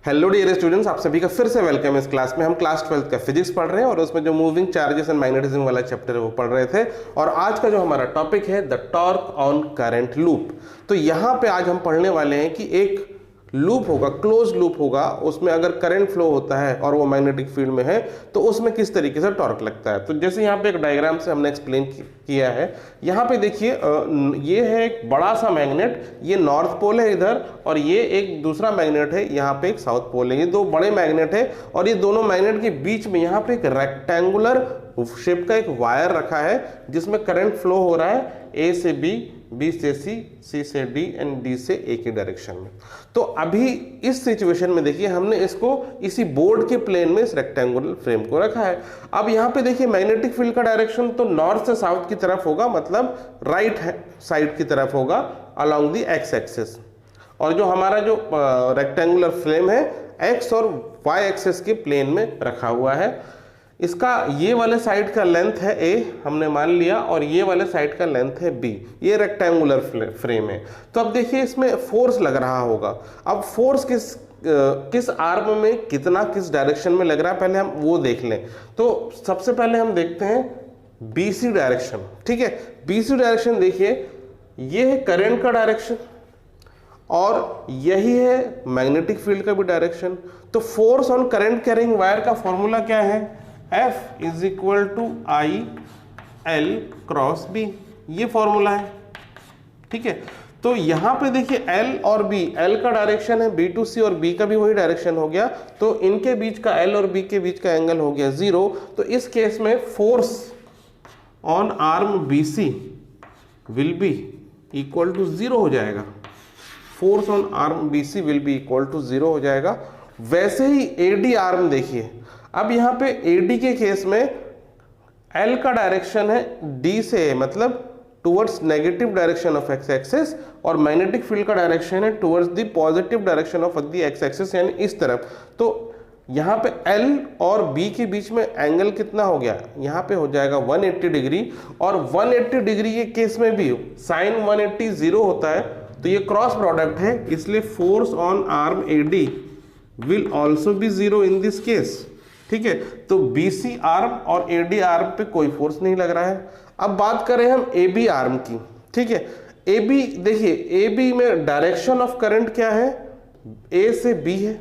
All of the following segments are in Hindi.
हेलो डियर स्टूडेंट्स, आप सभी का फिर से वेलकम। इस क्लास में हम क्लास 12 का फिजिक्स पढ़ रहे हैं और उसमें जो मूविंग चार्जेस एंड मैग्नेटिज्म वाला चैप्टर है वो पढ़ रहे थे। और आज का जो हमारा टॉपिक है the torque on current loop. तो यहाँ पे आज हम पढ़ने वाले हैं कि एक लूप होगा, क्लोज लूप होगा, उसमें अगर करंट फ्लो होता है और वो मैग्नेटिक फील्ड में है तो उसमें किस तरीके से टॉर्क लगता है। तो जैसे यहाँ पे एक डायग्राम से हमने एक्सप्लेन किया है। यहाँ पे देखिए ये है एक बड़ा सा मैग्नेट, ये नॉर्थ पोल है इधर, और ये एक दूसरा मैग्नेट है यहाँ पे एक साउथ पोल है। ये दो बड़े मैग्नेट है और ये दोनों मैग्नेट के बीच में यहाँ पे एक रेक्टेंगुलर शेप का एक वायर रखा है जिसमें करंट फ्लो हो रहा है ए से बी, बी से सी, सी से डी एंड डी से ए की डायरेक्शन में। तो अभी इस सिचुएशन में देखिए हमने इसको इसी बोर्ड के प्लेन में इस रेक्टेंगुलर फ्रेम को रखा है। अब यहाँ पे देखिए मैग्नेटिक फील्ड का डायरेक्शन तो नॉर्थ से साउथ की तरफ होगा, मतलब राइट साइड की तरफ होगा अलोंग दी एक्स एक्सिस। और जो हमारा जो रेक्टेंगुलर फ्रेम है एक्स और वाई एक्सिस के प्लेन में रखा हुआ है। इसका ये वाले साइड का लेंथ है ए, हमने मान लिया, और ये वाले साइड का लेंथ है बी। ये रेक्टेंगुलर फ्रेम है। तो अब देखिए इसमें फोर्स लग रहा होगा। अब फोर्स किस आर्म में कितना, किस डायरेक्शन में लग रहा है, पहले हम वो देख लें। तो सबसे पहले हम देखते हैं बीसी डायरेक्शन। ठीक है, बीसी डायरेक्शन देखिए, ये है करंट का डायरेक्शन और यही है मैग्नेटिक फील्ड का भी डायरेक्शन। तो force on current carrying wire का फॉर्मूला क्या है? F is equal to I L cross B, ये फॉर्मूला है। ठीक है, तो यहां पे देखिए L और B, L का डायरेक्शन है B टू C और B का भी वही डायरेक्शन हो गया, तो इनके बीच का L और B के बीच का एंगल हो गया 0। तो इस केस में force on arm BC will be equal to 0 हो जाएगा। Force on arm BC will be equal to 0 हो जाएगा। वैसे ही AD आर्म देखिए, अब यहाँ पे AD के केस में L का डायरेक्शन है D से, मतलब towards negative direction of x axis, और मैग्नेटिक फील्ड का डायरेक्शन है towards the positive direction of the x axis, यानी इस तरफ। तो यहाँ पे L और B के बीच में एंगल कितना हो गया? यहाँ पे हो जाएगा 180 डिग्री, और 180 डिग्री के केस में भी साइन 180 0 होता है, तो ये क्रॉस प्रोडक्ट है, इसलिए force on arm AD will also be 0 in this case. ठीक है, तो BC आर्म और AD आर्म पे कोई फोर्स नहीं लग रहा है। अब बात करें हम AB आर्म की। ठीक है, AB देखिए, AB में डायरेक्शन ऑफ करंट क्या है? A से B है,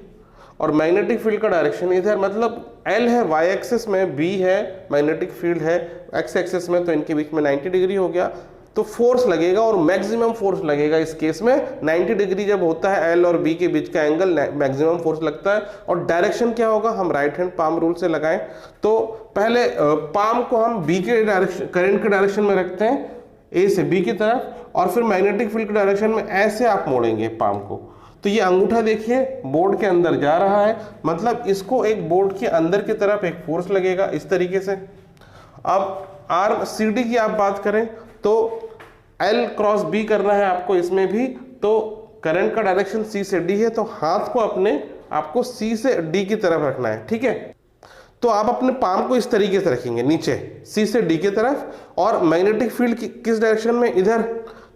और मैग्नेटिक फील्ड का डायरेक्शन इधर, मतलब L है y एक्सिस में, B है मैग्नेटिक फील्ड है x एक्सिस में, तो इनके बीच में 90 डिग्री हो गया। तो फोर्स लगेगा और मैक्सिमम फोर्स लगेगा इस केस में। 90 डिग्री जब होता है L और B के बीच का एंगल, मैक्सिमम फोर्स लगता है। और डायरेक्शन क्या होगा? हम राइट हैंड पाम रूल से लगाएं। तो पहले पाम को हम B के डायरेक्शन, करंट के डायरेक्शन में रखते हैं A से B की तरफ, और फिर मैग्नेटिक फील्ड के डायरेक्शन में ऐसे आप मोड़ेंगे पाम को। तो ये अंगूठा देखिए बोर्ड के अंदर जा रहा है, मतलब इसको एक बोर्ड के अंदर की तरफ एक फोर्स लगेगा इस तरीके से। अब आर्म CD की आप बात करें तो L क्रॉस B करना है आपको इसमें भी, तो करंट का डायरेक्शन C से D है, तो हाथ को आपको C से D की तरफ रखना है। ठीक है, तो आप अपने पाम को इस तरीके से रखेंगे नीचे C से D की तरफ, और मैग्नेटिक फील्ड किस डायरेक्शन में? इधर।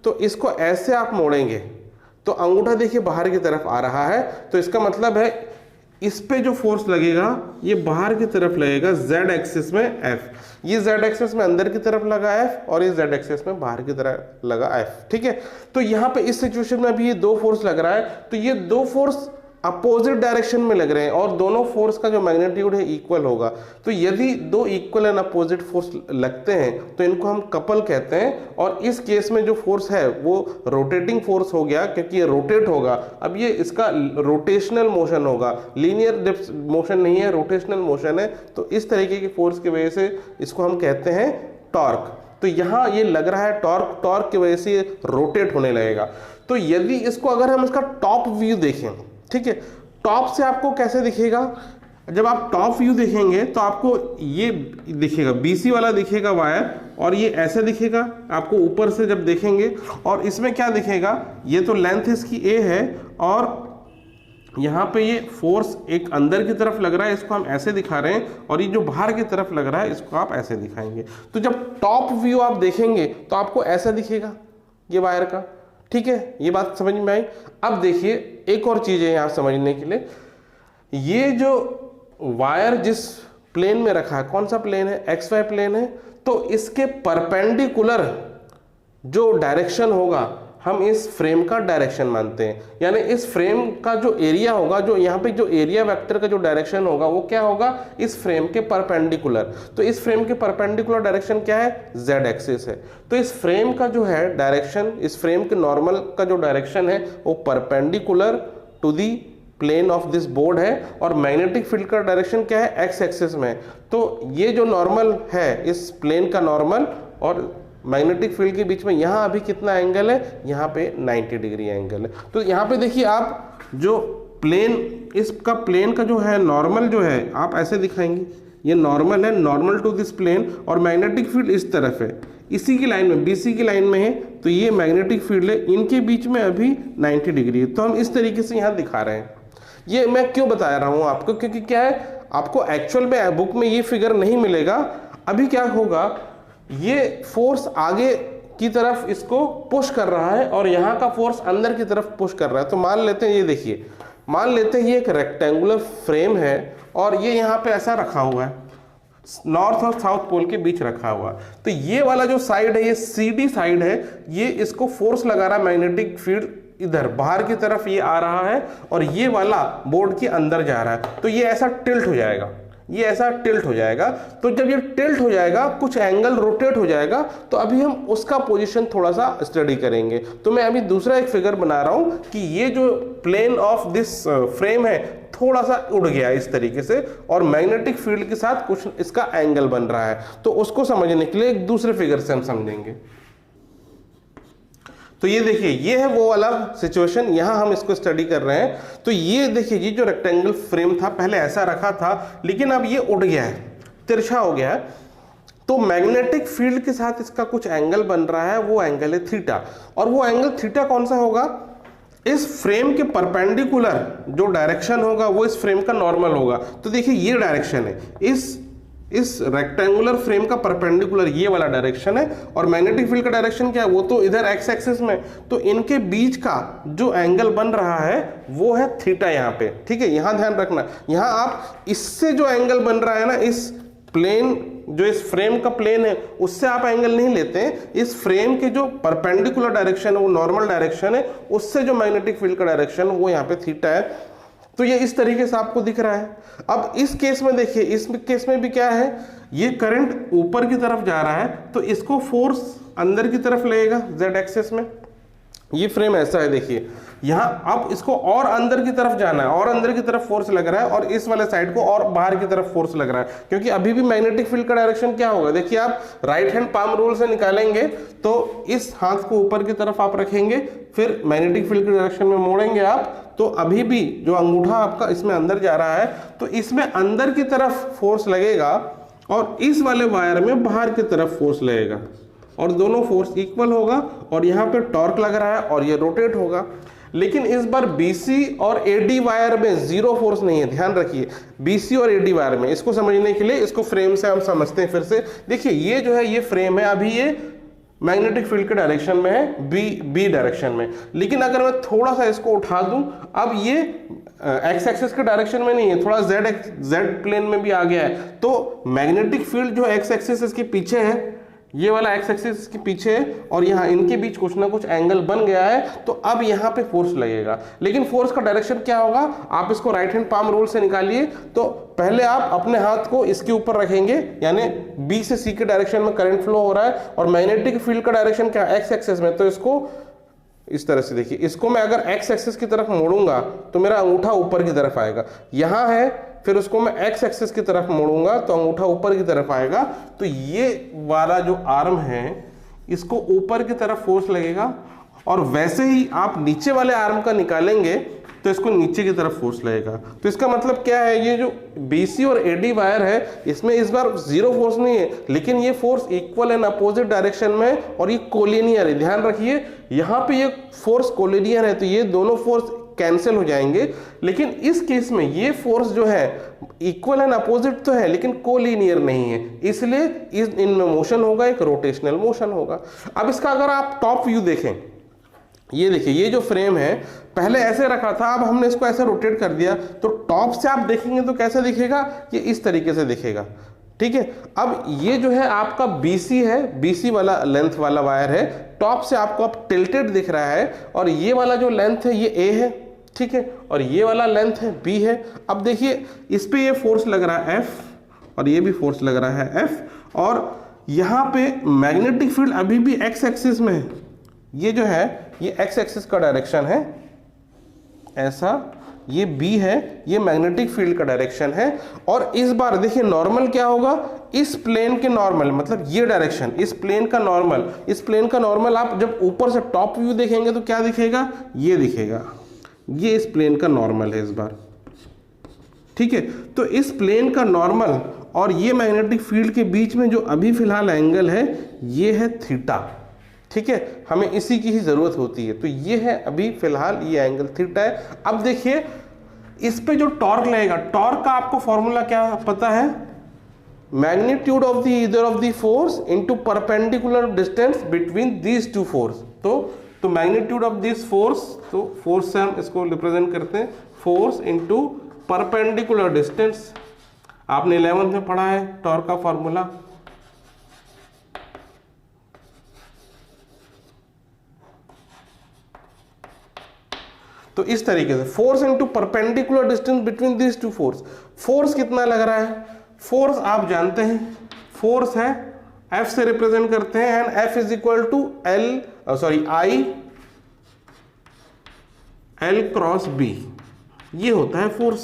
तो इसको ऐसे आप मोड़ेंगे तो अंगूठा देखिए बाहर की तरफ आ रहा है, तो इसका मतलब है इस पे जो फोर्स लगेगा ये बाहर की तरफ लगेगा Z एक्सिस में F। ये Z एक्सिस में अंदर की तरफ लगा F, और ये Z एक्सिस में बाहर की तरफ लगा F। ठीक है, तो यहाँ पे इस सिचुएशन में अभी ये दो फोर्स लग रहा है, तो ये दो फोर्स अपोजिट डायरेक्शन में लग रहे हैं, और दोनों फोर्स का जो मैग्नीट्यूड है इक्वल होगा। तो यदि दो इक्वल एंड अपोजिट फोर्स लगते हैं तो इनको हम कपल कहते हैं। और इस केस में जो फोर्स है वो रोटेटिंग फोर्स हो गया, क्योंकि ये रोटेट होगा। अब ये इसका रोटेशनल मोशन होगा, लीनियर मोशन नहीं है, रोटेशनल मोशन है। तो इस तरीके की फोर्स की वजह से इसको हम कहते हैं टॉर्क। तो यहाँ ये लग रहा है टॉर्क, टॉर्क की वजह से रोटेट होने लगेगा। तो यदि इसको अगर हम इसका टॉप व्यू देखें, ठीक है, टॉप से आपको कैसे दिखेगा? जब आप टॉप व्यू देखेंगे तो आपको ये दिखेगा, BC वाला दिखेगा वायर, और ये ऐसे दिखेगा आपको ऊपर से जब देखेंगे। और इसमें क्या दिखेगा? ये तो लेंथ इसकी A है, और यहाँ पे ये फोर्स एक अंदर की तरफ लग रहा है, इसको हम ऐसे दिखा रहे हैं, और ये जो बाहर की तरफ लग रहा है इसको आप ऐसे दिखाएंगे। तो जब टॉप व्यू आप देखेंगे तो आपको ऐसा दिखेगा ये वायर का। ठीक है, ये बात समझ में आई। अब देखिए एक और चीज है यहाँ समझने के लिए, ये जो वायर जिस प्लेन में रखा है, कौन सा प्लेन है, एक्स वाई प्लेन है, तो इसके परपेंडिकुलर जो डायरेक्शन होगा हम इस फ्रेम का डायरेक्शन मानते हैं। यानी इस फ्रेम का जो एरिया होगा, जो यहाँ पे जो एरिया वेक्टर का जो डायरेक्शन होगा वो क्या होगा, इस फ्रेम के परपेंडिकुलर। तो इस फ्रेम के परपेंडिकुलर डायरेक्शन क्या है, जेड एक्सिस है। तो इस फ्रेम का जो है डायरेक्शन, इस फ्रेम के नॉर्मल का जो डायरेक्शन है वो perpendicular to the plane of this board है, और मैग्नेटिक फील्ड का डायरेक्शन क्या है, एक्स एक्सिस में। तो ये जो नॉर्मल है, इस प्लेन का नॉर्मल और मैग्नेटिक फील्ड के बीच में यहाँ अभी कितना एंगल है, यहाँ पे 90 डिग्री एंगल है। तो यहाँ पे देखिए आप जो प्लेन, इसका प्लेन का जो है नॉर्मल जो है आप ऐसे दिखाएंगे, ये नॉर्मल है, नॉर्मल टू दिस प्लेन, और मैग्नेटिक फील्ड इस तरफ है, इसी की लाइन में, बीसी की लाइन में है, तो ये मैग्नेटिक फील्ड है, इनके बीच में अभी 90 डिग्री है। तो हम इस तरीके से यहाँ दिखा रहे हैं। ये मैं क्यों बता रहा हूँ आपको, क्योंकि क्या है, आपको एक्चुअल में बुक में ये फिगर नहीं मिलेगा। अभी क्या होगा, ये फोर्स आगे की तरफ इसको पुश कर रहा है और यहाँ का फोर्स अंदर की तरफ पुश कर रहा है। तो मान लेते हैं, ये देखिए, मान लेते हैं ये एक रेक्टेंगुलर फ्रेम है और ये यहाँ पे ऐसा रखा हुआ है, नॉर्थ और साउथ पोल के बीच रखा हुआ। तो ये वाला जो साइड है, ये सीडी साइड है, ये इसको फोर्स लगा रहा है मैग्नेटिक फील्ड, इधर बाहर की तरफ ये आ रहा है और ये वाला बोर्ड के अंदर जा रहा है। तो ये ऐसा टिल्ट हो जाएगा, ये ऐसा टिल्ट हो जाएगा। तो जब ये टिल्ट हो जाएगा, कुछ एंगल रोटेट हो जाएगा, तो अभी हम उसका पोजीशन थोड़ा सा स्टडी करेंगे। तो मैं अभी दूसरा एक फिगर बना रहा हूं कि ये जो प्लेन ऑफ दिस फ्रेम है थोड़ा सा उड़ गया इस तरीके से, और मैग्नेटिक फील्ड के साथ कुछ इसका एंगल बन रहा है। तो उसको समझने के लिए एक दूसरे फिगर से हम समझेंगे। तो ये देखिए, ये है वो वाला सिचुएशन, यहां हम इसको स्टडी कर रहे हैं। तो ये देखिए, ये जो रेक्टेंगल फ्रेम था पहले ऐसा रखा था, लेकिन अब ये उड़ गया है, तिरछा हो गया है। तो मैग्नेटिक फील्ड के साथ इसका कुछ एंगल बन रहा है, वो एंगल है थीटा। और वो एंगल थीटा कौन सा होगा, इस फ्रेम के परपेंडिकुलर जो डायरेक्शन होगा वो इस फ्रेम का नॉर्मल होगा। तो देखिए ये डायरेक्शन है, इस रेक्टेंगुलर फ्रेम का परपेंडिकुलर ये वाला डायरेक्शन है, और मैग्नेटिक फील्ड का डायरेक्शन क्या है, वो तो इधर एक्स एक्सिस में। तो इनके बीच का जो एंगल बन रहा है वो है थीटा यहाँ पे, ठीक है। यहाँ ध्यान रखना, यहाँ आप इससे जो एंगल बन रहा है ना, इस प्लेन जो इस फ्रेम का प्लेन है उससे आप एंगल नहीं लेते हैं, इस फ्रेम के जो परपेंडिकुलर डायरेक्शन है वो नॉर्मल डायरेक्शन है, उससे जो मैग्नेटिक फील्ड का डायरेक्शन वो यहाँ पे थीटा है। तो ये इस तरीके से आपको दिख रहा है। अब इस केस में देखिए, इस केस में भी क्या है, ये करंट ऊपर की तरफ जा रहा है, तो इसको फोर्स अंदर की तरफ लगेगा जेड एक्सिस में। ये फ्रेम ऐसा है, देखिए यहाँ अब इसको और अंदर की तरफ जाना है, और अंदर की तरफ फोर्स लग रहा है, और इस वाले साइड को और बाहर की तरफ फोर्स लग रहा है, क्योंकि अभी भी मैग्नेटिक फील्ड का डायरेक्शन क्या होगा, देखिए आप राइट हैंड पाम रूल से निकालेंगे तो इस हाथ को ऊपर की तरफ आप रखेंगे, फिर मैग्नेटिक फील्ड के डायरेक्शन में मोड़ेंगे आप, तो अभी भी जो अंगूठा आपका इसमें अंदर जा रहा है, तो इसमें अंदर की तरफ फोर्स लगेगा और इस वाले वायर में बाहर की तरफ फोर्स लगेगा, और दोनों फोर्स इक्वल होगा, और यहाँ पे टॉर्क लग रहा है और ये रोटेट होगा। लेकिन इस बार बीसी और एडी वायर में जीरो फोर्स नहीं है, ध्यान रखिए, बीसी और एडी वायर में। इसको समझने के लिए इसको फ्रेम से हम समझते हैं फिर से। देखिए ये जो है, ये फ्रेम है, अभी ये मैग्नेटिक फील्ड के डायरेक्शन में है, बी डायरेक्शन में। लेकिन अगर मैं थोड़ा सा इसको उठा दूं, अब ये एक्स एक्सिस के डायरेक्शन में नहीं है, थोड़ा जेड प्लेन में भी आ गया है। तो मैग्नेटिक फील्ड जो एक्स एक्सिस इसके पीछे है, ये वाला एक्स एक्सिस के पीछे है, और यहाँ इनके बीच कुछ ना कुछ एंगल बन गया है, तो अब यहाँ पे फोर्स लगेगा। लेकिन फोर्स का डायरेक्शन क्या होगा, आप इसको राइट हैंड पाम रूल से निकालिए। तो पहले आप अपने हाथ को इसके ऊपर रखेंगे, यानी बी से सी के डायरेक्शन में करंट फ्लो हो रहा है, और मैग्नेटिक फील्ड का डायरेक्शन क्या है, एक्स एक्सिस में। तो इसको इस तरह से देखिए, इसको मैं अगर एक्स एक्सिस की तरफ मोड़ूंगा तो मेरा अंगूठा ऊपर की तरफ आएगा, यहाँ है, फिर उसको मैं एक्स एक्सिस की तरफ मोड़ूंगा तो अंगूठा ऊपर की तरफ आएगा। तो ये वाला जो आर्म है इसको ऊपर की तरफ फोर्स लगेगा, और वैसे ही आप नीचे वाले आर्म का निकालेंगे तो इसको नीचे की तरफ फोर्स लगेगा। तो इसका मतलब क्या है, ये जो बीसी और एडी वायर है इसमें इस बार जीरो फोर्स नहीं है, लेकिन ये force equal and opposite direction में, और ये कोलिनियर है। ध्यान रखिए, यहाँ पे ये फोर्स कोलिनियर है, तो ये दोनों फोर्स कैंसिल हो जाएंगे। लेकिन इस केस में ये फोर्स जो है इक्वल एंड अपोजिट तो है, लेकिन कोलिनियर नहीं है, इसलिए इनमें मोशन होगा, एक रोटेशनल मोशन होगा। अब इसका अगर आप टॉप व्यू देखें, ये देखिए ये जो फ्रेम है पहले ऐसे रखा था, अब हमने इसको ऐसे रोटेट कर दिया, तो टॉप से आप देखेंगे तो कैसे दिखेगा, ये इस तरीके से दिखेगा। ठीक है, अब ये जो है आपका BC है, BC वाला लेंथ वाला वायर है, टॉप से आपको अब टिल्टेड दिख रहा है, और ये वाला जो लेंथ है ये A है, ठीक है, और ये वाला लेंथ है B है। अब देखिए इस पे ये फोर्स लग रहा है F, और ये भी फोर्स लग रहा है F, और यहाँ पे मैग्नेटिक फील्ड अभी भी x एक्सिस में है। ये जो है ये x एक्सिस का डायरेक्शन है ऐसा, ये B है, ये मैग्नेटिक फील्ड का डायरेक्शन है। और इस बार देखिए नॉर्मल क्या होगा, इस प्लेन के नॉर्मल, मतलब ये डायरेक्शन, इस प्लेन का नॉर्मल, इस प्लेन का नॉर्मल आप जब ऊपर से टॉप व्यू देखेंगे तो क्या दिखेगा, ये दिखेगा, ये इस प्लेन का नॉर्मल है इस बार। ठीक है, तो इस प्लेन का नॉर्मल और ये मैग्नेटिक फील्ड के बीच में जो अभी फिलहाल एंगल है ये है थीटा। ठीक है, हमें इसी की ही जरूरत होती है, तो ये है अभी फिलहाल ये एंगल थीटा है। अब देखिए इस पे जो टॉर्क लगेगा, टॉर्क का आपको फॉर्मूला क्या पता है, magnitude of the either of the force into perpendicular distance between these two force. तो मैग्नीट्यूड ऑफ दिस फोर्स, तो फोर्स से हम इसको रिप्रेजेंट करते हैं, फोर्स इनटू परपेंडिकुलर डिस्टेंस। आपने 11th में पढ़ा है टॉर्क का फॉर्मूला। तो इस तरीके से force into perpendicular distance between this two force. Force कितना लग रहा है, फोर्स आप जानते हैं, फोर्स है F से रिप्रेजेंट करते हैं, and F is equal to I cross B, ये होता है फोर्स।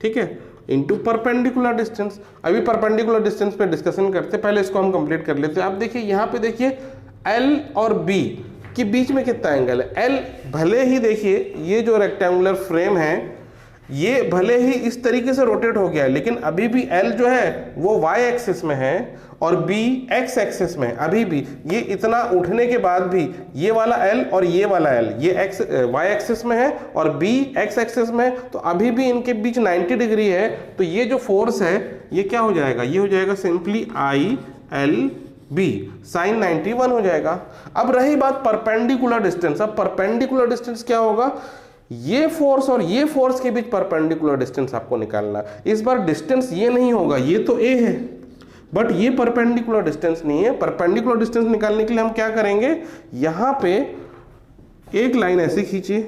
ठीक है, इनटू परपेंडिकुलर डिस्टेंस। अभी परपेंडिकुलर डिस्टेंस पे डिस्कशन करते, पहले इसको हम कंप्लीट कर लेते हैं। आप देखिए यहाँ पे देखिए L और B के बीच में कितना एंगल है, L भले ही देखिए ये जो रेक्टेंगुलर फ्रेम है ये भले ही इस तरीके से रोटेट हो गया है, लेकिन अभी भी L जो है वो y एक्सिस में है और B x एक्सिस में। अभी भी ये इतना उठने के बाद भी ये वाला L और ये वाला L, ये y एक्सिस में है और B x एक्सिस में है, तो अभी भी इनके बीच 90 डिग्री है। तो ये जो फोर्स है ये क्या हो जाएगा, ये हो जाएगा सिंपली ILB sin 91 हो जाएगा। अब रही बात परपेंडिकुलर डिस्टेंस, अब परपेंडिकुलर डिस्टेंस क्या होगा, ये फोर्स और ये फोर्स के बीच परपेंडिकुलर डिस्टेंस आपको निकालना। इस बार डिस्टेंस ये नहीं होगा, ये तो A है बट ये परपेंडिकुलर डिस्टेंस नहीं है। परपेंडिकुलर डिस्टेंस निकालने के लिए हम क्या करेंगे, यहां पे एक लाइन ऐसी खींचिए,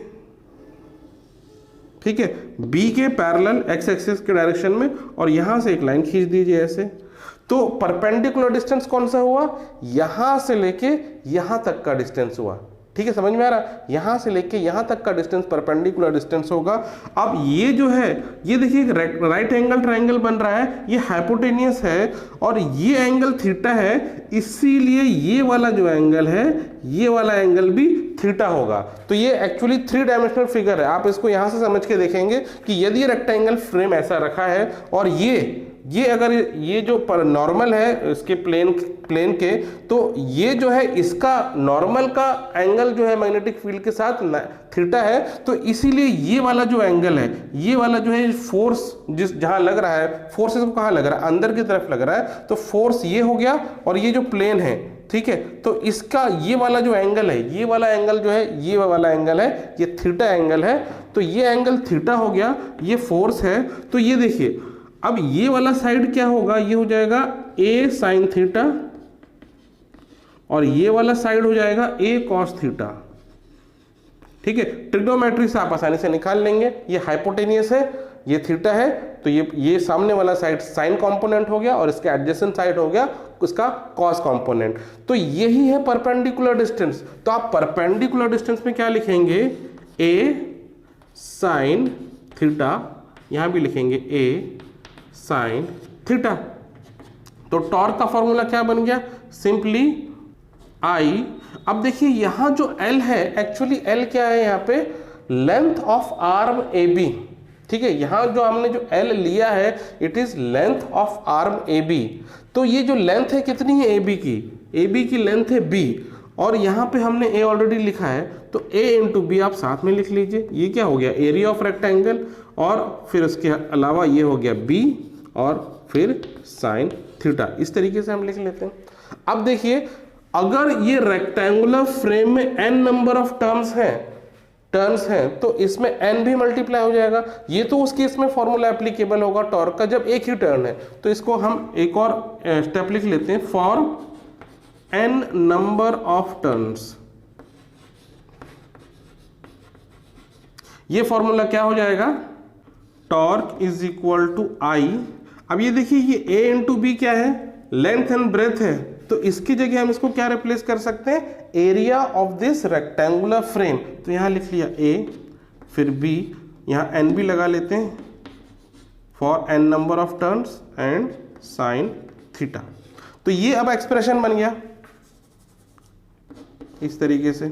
ठीक है, B के पैरेलल x एक्सिस के डायरेक्शन में, और यहां से एक लाइन खींच दीजिए ऐसे। तो परपेंडिकुलर डिस्टेंस कौन सा हुआ, यहां से लेके यहां तक का डिस्टेंस हुआ। ठीक है, समझ में आ रहा, यहां से लेके यहां तक का डिस्टेंस परपेंडिकुलर डिस्टेंस होगा। अब ये जो है ये देखिए राइट एंगल ट्रायंगल बन रहा है, ये हाइपोटेनियस है और ये एंगल थीटा है, इसीलिए ये वाला जो एंगल है ये वाला एंगल भी थीटा होगा। तो ये एक्चुअली 3 डायमेंशनल फिगर है। आप इसको यहां से समझ के देखेंगे कि यदि रेक्टेंगल फ्रेम ऐसा रखा है और ये अगर ये जो नॉर्मल है इसके प्लेन के, तो ये जो है इसका नॉर्मल का एंगल जो है मैग्नेटिक फील्ड के साथ थीटा है, तो इसीलिए ये वाला जो एंगल है, ये वाला जो है फोर्स जहां लग रहा है, फोर्स इसको कहां लग रहा है, अंदर की तरफ लग रहा है, तो फोर्स ये हो गया और ये जो प्लेन है, ठीक है, तो इसका ये वाला जो एंगल है, ये वाला एंगल जो है, ये वाला एंगल है, ये थीटा एंगल है, तो ये एंगल थीटा हो गया, ये फोर्स है। तो ये देखिए अब ये वाला साइड क्या होगा, ये हो जाएगा A साइन थीटा और ये वाला साइड हो जाएगा A कॉस थीटा। ठीक है, ट्रिग्नोमेट्री से आप आसानी से निकाल लेंगे, ये हाइपोटेनियस है, ये थीटा है, तो ये सामने वाला साइड साइन कंपोनेंट हो गया और इसके एडजेसेंट साइड हो गया उसका कॉस कंपोनेंट। तो यही है परपेंडिकुलर डिस्टेंस। तो आप परपेंडिकुलर डिस्टेंस में क्या लिखेंगे, A साइन थीटा, यहां भी लिखेंगे A साइन थीटा। तो टॉर्क का फॉर्मूला क्या बन गया, सिंपली I। अब देखिए यहां जो L है, एक्चुअली L क्या है, यहाँ पे लेंथ ऑफ आर्म AB। ठीक है, यहां जो हमने जो L लिया है it is length of arm AB। तो ये जो लेंथ है कितनी है AB की लेंथ है B, और यहां पे हमने A ऑलरेडी लिखा है, तो A इंटू B आप साथ में लिख लीजिए। ये क्या हो गया, एरिया ऑफ रेक्टेंगल, और फिर उसके अलावा ये हो गया B और फिर साइन थीटा। इस तरीके से हम लिख लेते हैं। अब देखिए अगर ये रेक्टेंगुलर फ्रेम में n नंबर ऑफ टर्न्स हैं तो इसमें n भी मल्टीप्लाई हो जाएगा। ये तो उस केस में फॉर्मूला एप्लीकेबल होगा टॉर्क का जब एक ही टर्न है। तो इसको हम एक और स्टेप लिख लेते हैं, for n number of turns. ये फॉर्मूला क्या हो जाएगा, टॉर्क इज इक्वल टू आई। अब ये देखिए ये a इंटू बी क्या है, लेंथ एंड ब्रेथ है, तो इसकी जगह हम इसको क्या रिप्लेस कर सकते हैं, area of this rectangular frame. तो यहां लिख लिया a, फिर b, यहां n भी लगा लेते हैं, for n number of turns and sign theta. तो ये अब एक्सप्रेशन बन गया इस तरीके से,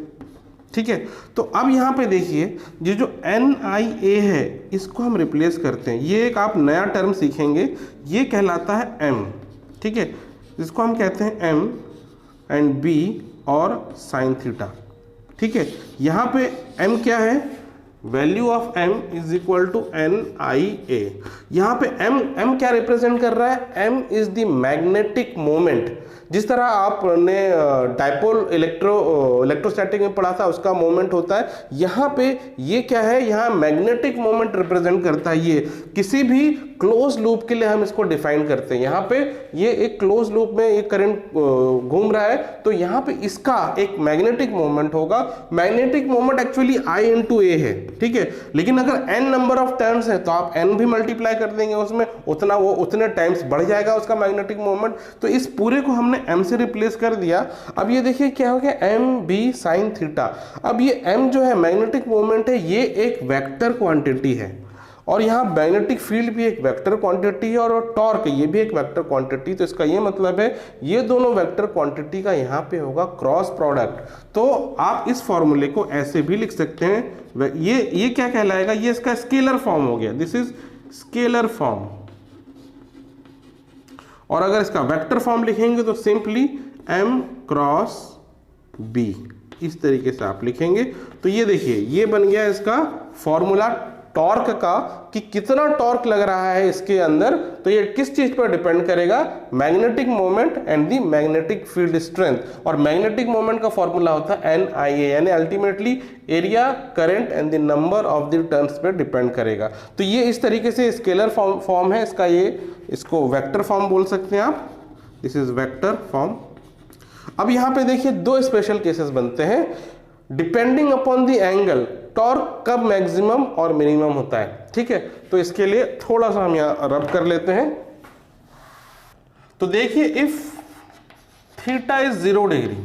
ठीक है। तो अब यहां पे देखिए ये जो NIA है इसको हम रिप्लेस करते हैं। ये एक आप नया टर्म सीखेंगे, ये कहलाता है m, ठीक है। इसको हम कहते हैं m एंड b और साइन थीटा, ठीक है। यहां पे m क्या है, value of m is equal to NIA। यहां पे m क्या रिप्रेजेंट कर रहा है, m is the magnetic moment. जिस तरह आपने डाइपोल इलेक्ट्रोस्टैटिक में पढ़ा था उसका मोमेंट होता है, यहाँ पे ये क्या है, यहाँ मैग्नेटिक मोमेंट रिप्रेजेंट करता है। ये किसी भी क्लोज लूप के लिए हम इसको डिफाइन करते हैं। यहाँ पे ये एक क्लोज लूप में एक करंट घूम रहा है, तो यहाँ पे इसका एक मैग्नेटिक मोमेंट होगा। Magnetic moment actually I into a है, ठीक है। लेकिन अगर n नंबर ऑफ टर्न्स है तो आप n भी मल्टीप्लाई कर देंगे उसमें, उतना वो उतने टाइम्स बढ़ जाएगा उसका मैग्नेटिक मोमेंट। तो इस पूरे को हमने m से रिप्लेस कर दिया। अब ये देखिए क्या हो गया, m b साइन थीटा। अब ये m जो है मैग्नेटिक मोमेंट है, ये एक वेक्टर क्वांटिटी है, और यहाँ मैग्नेटिक फील्ड भी एक वेक्टर क्वांटिटी है, और टॉर्क ये भी एक वेक्टर क्वांटिटी। तो इसका ये मतलब है ये दोनों वेक्टर क्वांटिटी का यहाँ पे होगा क्रॉस प्रोडक्ट। तो आप इस फॉर्मूले को ऐसे भी लिख सकते हैं, ये क्या कहलाएगा, ये इसका स्केलर फॉर्म हो गया, दिस इज स्केलर फॉर्म। और अगर इसका वेक्टर फॉर्म लिखेंगे तो सिंपली m क्रॉस b, इस तरीके से आप लिखेंगे। तो ये देखिए ये बन गया इसका फॉर्मूला टॉर्क का, कि कितना टॉर्क लग रहा है इसके अंदर। तो ये किस चीज पर डिपेंड करेगा, magnetic moment and the magnetic field strength. और मैग्नेटिक मोमेंट का फॉर्मूला होता है NIA, यानी ultimately area, current and the number of the turns per depend करेगा। तो ये इस तरीके से स्केलर फॉर्म है इसका, ये इसको वेक्टर फॉर्म बोल सकते हैं आप, दिस इज वेक्टर फॉर्म। अब यहाँ पे देखिए दो स्पेशल केसेस बनते हैं, depending upon the angle torque कब मैक्सिमम और मिनिमम होता है, ठीक है। तो इसके लिए थोड़ा सा हम यहाँ रब कर लेते हैं। तो देखिए इफ थीटा इज 0 डिग्री,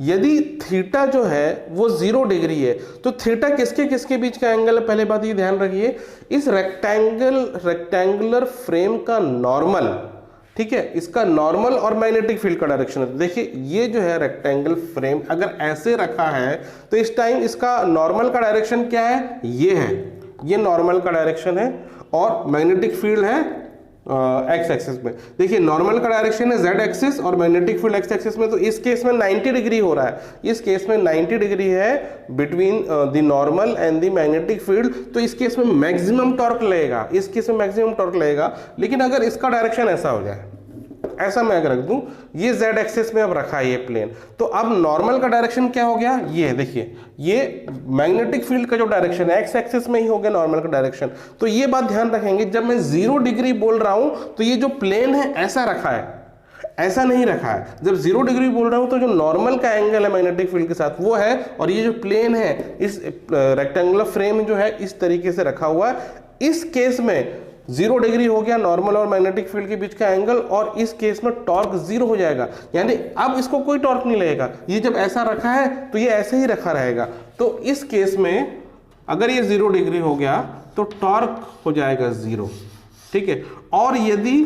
यदि थीटा जो है वो 0 डिग्री है, तो थीटा किसके किसके बीच का एंगल है, पहले बात ये ध्यान रखिए, इस रेक्टेंगुलर फ्रेम का नॉर्मल, ठीक है, इसका नॉर्मल और मैग्नेटिक फील्ड का डायरेक्शन है। देखिए ये जो है रेक्टेंगल फ्रेम अगर ऐसे रखा है तो इस टाइम इसका नॉर्मल का डायरेक्शन क्या है, ये है, ये नॉर्मल का डायरेक्शन है, और मैग्नेटिक फील्ड है एक्स एक्सिस में। देखिए नॉर्मल का डायरेक्शन है जेड एक्सिस और मैग्नेटिक फील्ड एक्स एक्सिस में। तो इस केस में 90 डिग्री हो रहा है, इस केस में 90 डिग्री है between the normal and the magnetic field. तो इस केस में मैक्सिमम टॉर्क लगेगा, इस केस में मैक्सिमम टॉर्क लगेगा। लेकिन अगर इसका डायरेक्शन ऐसा हो जाए, ऐसा मैं अगर रख दूं, ये जेड एक्सिस में अब रखा है ये प्लेन, तो अब नॉर्मल का डायरेक्शन क्या हो गया, ये देखिए ये मैग्नेटिक फील्ड का जो डायरेक्शन है एक्स एक्सिस में ही हो गया नॉर्मल का डायरेक्शन। तो ये बात ध्यान रखेंगे, जब मैं 0 डिग्री बोल रहा हूं तो ये जो प्लेन है ऐसा रखा है, ऐसा नहीं रखा है। जब 0 डिग्री बोल रहा हूं तो जो नॉर्मल का एंगल है मैग्नेटिक फील्ड के साथ वो है, और ये जो प्लेन है इस रेक्टेंगुलर फ्रेम जो है इस तरीके से रखा हुआ है। इस केस में 0 डिग्री हो गया नॉर्मल और मैग्नेटिक फील्ड के बीच का एंगल, और इस केस में टॉर्क 0 हो जाएगा, यानी अब इसको कोई टॉर्क नहीं लगेगा। ये जब ऐसा रखा है तो ये ऐसे ही रखा रहेगा। तो इस केस में अगर ये 0 डिग्री हो गया तो टॉर्क हो जाएगा 0, ठीक है। और यदि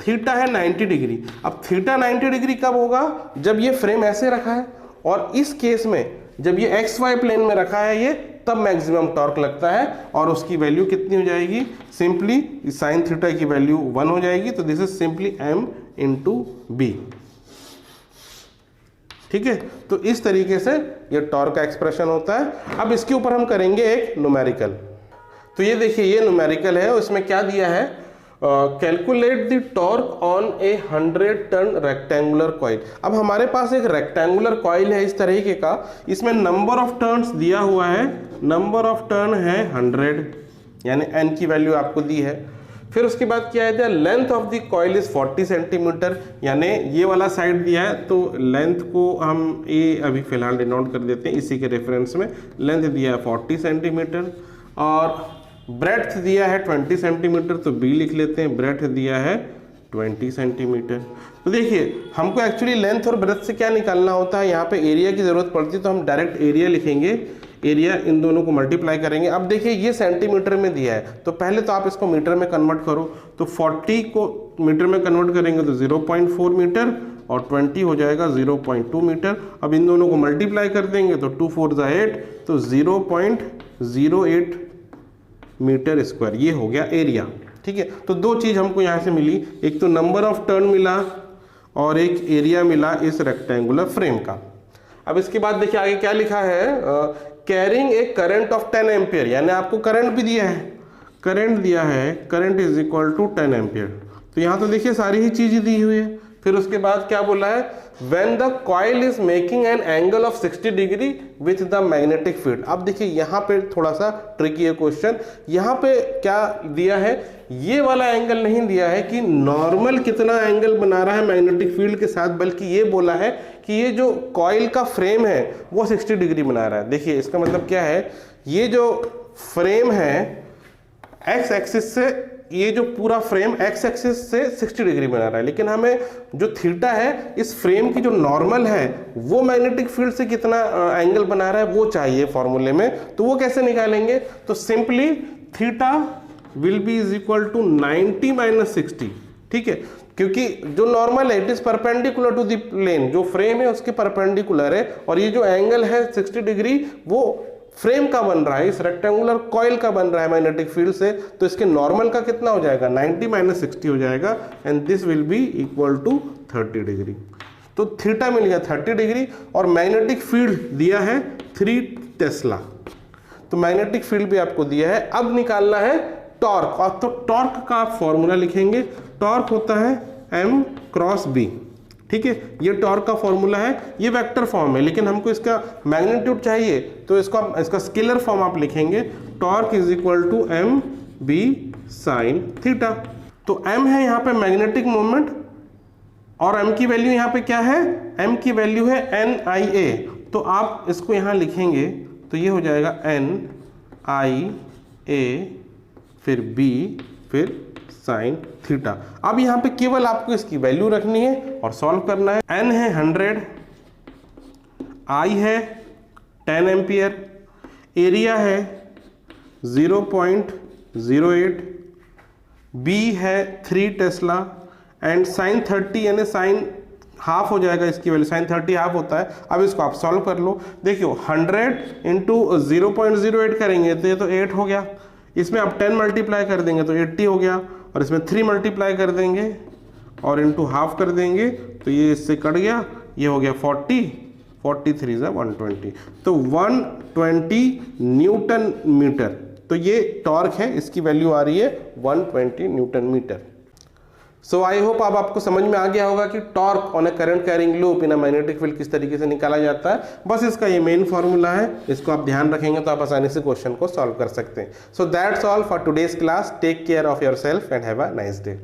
थीटा है 90 डिग्री, अब थीटा 90 डिग्री कब होगा, जब ये फ्रेम ऐसे रखा है, और इस केस में जब ये एक्स वाई प्लेन में रखा है ये, तब मैक्सिमम टॉर्क लगता है। और उसकी वैल्यू कितनी हो जाएगी, सिंपली साइन थीटा की वैल्यू 1 हो जाएगी। तो this is simply m into B, ठीक है। तो इस तरीके से ये टॉर्क का एक्सप्रेशन होता है। अब इसके ऊपर हम करेंगे एक न्यूमेरिकल। तो ये देखिए ये न्यूमेरिकल है, उसमें क्या दिया है, calculate the torque on a 100 turn rectangular coil. अब हमारे पास एक रेक्टेंगुलर कॉइल है इस तरीके का, इसमें नंबर ऑफ टर्न्स दिया हुआ है, नंबर ऑफ टर्न है 100, यानी n की वैल्यू आपको दी है। फिर उसके बाद क्या है, length of the coil is 40 centimetre, यानी ये वाला साइड दिया है तो लेंथ को हम ए अभी फिलहाल डिनोट कर देते हैं इसी के रेफरेंस में। लेंथ दिया है 40 सेंटीमीटर और ब्रेड्थ दिया है 20 सेंटीमीटर, तो बी लिख लेते हैं, ब्रेड्थ दिया है 20 सेंटीमीटर। तो देखिए हमको एक्चुअली लेंथ और ब्रेड्थ से क्या निकालना होता है, यहाँ पे एरिया की जरूरत पड़ती है तो हम डायरेक्ट एरिया लिखेंगे, एरिया इन दोनों को मल्टीप्लाई करेंगे। अब देखिए ये सेंटीमीटर में दिया है तो पहले तो आप इसको मीटर में कन्वर्ट करो, तो 40 को मीटर में कन्वर्ट करेंगे तो 0.4 मीटर और 20 हो जाएगा 0.2 मीटर। अब इन दोनों को मल्टीप्लाई कर देंगे तो 2 4 8, तो 0.08 मीटर स्क्वायर, ये हो गया एरिया। ठीक है, तो दो चीज़ हमको यहाँ से मिली, एक तो नंबर ऑफ टर्न मिला और एक एरिया मिला इस रेक्टेंगुलर फ्रेम का। अब इसके बाद देखिए आगे क्या लिखा है, carrying a current of 10 ampere, यानी आपको करंट भी दिया है, करंट दिया है, current is equal to 10 ampere. तो यहाँ तो देखिए सारी ही चीज़ें दी हुई है। फिर उसके बाद क्या बोला है, when the coil is making an angle of 60 degree with the magnetic field. अब देखिए यहाँ पे थोड़ा सा ट्रिकी है क्वेश्चन, यहाँ पे क्या दिया है, ये वाला एंगल नहीं दिया है कि नॉर्मल कितना एंगल बना रहा है मैग्नेटिक फील्ड के साथ, बल्कि ये बोला है कि ये जो कॉइल का फ्रेम है वो 60 डिग्री बना रहा है। देखिए इसका मतलब क्या है, ये जो फ्रेम है एक्स एक्सिस से, ये जो पूरा फ्रेम एक्स एक्सिस से 60 डिग्री बना रहा है, लेकिन हमें जो थीटा है इस फ्रेम की जो नॉर्मल है वो मैग्नेटिक फील्ड से कितना एंगल बना रहा है वो चाहिए फॉर्मूले में। तो वो कैसे निकालेंगे, तो simply theta will be is equal to 90 minus 60। ठीक है, क्योंकि जो नॉर्मल है it is perpendicular to the plane, जो फ्रेम है उसके परपेंडिकुलर है, और ये जो एंगल है 60 डिग्री वो फ्रेम का बन रहा है, इस रेक्टेंगुलर कॉइल का बन रहा है मैग्नेटिक फील्ड से, तो इसके नॉर्मल का कितना हो जाएगा, 90 माइनस 60 हो जाएगा, and this will be equal to 30 degree. तो थीटा मिल गया 30 डिग्री और मैग्नेटिक फील्ड दिया है 3 टेस्ला, तो मैग्नेटिक फील्ड भी आपको दिया है। अब निकालना है टॉर्क, और तो टॉर्क का आप फॉर्मूला लिखेंगे, टॉर्क होता है m क्रॉस b। ठीक है, ये टॉर्क का फॉर्मूला है, ये वेक्टर फॉर्म है, लेकिन हमको इसका मैग्नीट्यूड चाहिए तो इसका स्केलर फॉर्म आप लिखेंगे, torque is equal to M B sine theta. तो m है यहाँ पे मैग्नेटिक मोमेंट और m की वैल्यू यहाँ पे क्या है, m की वैल्यू है NIA, तो आप इसको यहाँ लिखेंगे तो ये हो जाएगा NIA फिर b फिर साइन थीटा। अब यहाँ पे केवल आपको इसकी वैल्यू रखनी है और सॉल्व करना है। n है 100, I है 10 एम्पियर, एरिया है 0.08, b है 3 टेस्ला एंड साइन 30 यानी साइन हाफ हो जाएगा, इसकी वैल्यू साइन 30 हाफ होता है। अब इसको आप सॉल्व कर लो, देखियो 100 इंटू 0.08 करेंगे तो ये तो 8 हो गया, इसमें आप 10 मल्टीप्लाई कर देंगे तो 80 हो गया, और इसमें 3 मल्टीप्लाई कर देंगे और इंटू हाफ कर देंगे तो ये इससे कट गया, ये हो गया 40, 43 is 120, तो 120 न्यूटन मीटर। तो ये टॉर्क है, इसकी वैल्यू आ रही है 120 newton metre. So I hope अब आपको समझ में आ गया होगा कि torque on a current carrying loop in a magnetic field किस तरीके से निकाला जाता है। बस इसका ये मेन फॉर्मूला है, इसको आप ध्यान रखेंगे तो आप आसानी से क्वेश्चन को सॉल्व कर सकते हैं। So that's all for today's class. Take care of yourself and have a nice day.